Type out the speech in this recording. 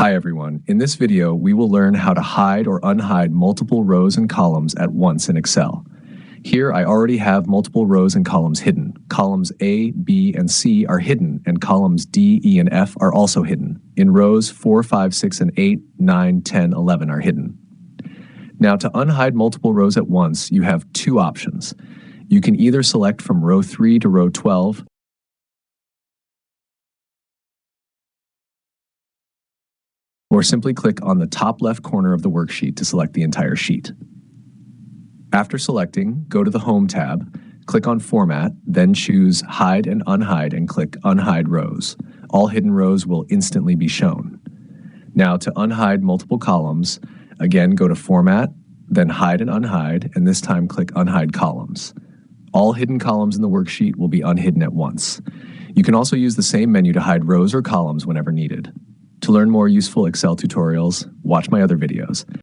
Hi everyone, in this video we will learn how to hide or unhide multiple rows and columns at once in Excel. Here I already have multiple rows and columns hidden. Columns A, B, and C are hidden, and columns D, E, and F are also hidden. In rows 4, 5, 6, and 8, 9, 10, 11 are hidden. Now to unhide multiple rows at once, you have two options. You can either select from row 3 to row 12, or simply click on the top left corner of the worksheet to select the entire sheet. After selecting, go to the Home tab, click on Format, then choose Hide and Unhide and click Unhide Rows. All hidden rows will instantly be shown. Now to unhide multiple columns, again go to Format, then Hide and Unhide, and this time click Unhide Columns. All hidden columns in the worksheet will be unhidden at once. You can also use the same menu to hide rows or columns whenever needed. To learn more useful Excel tutorials, watch my other videos.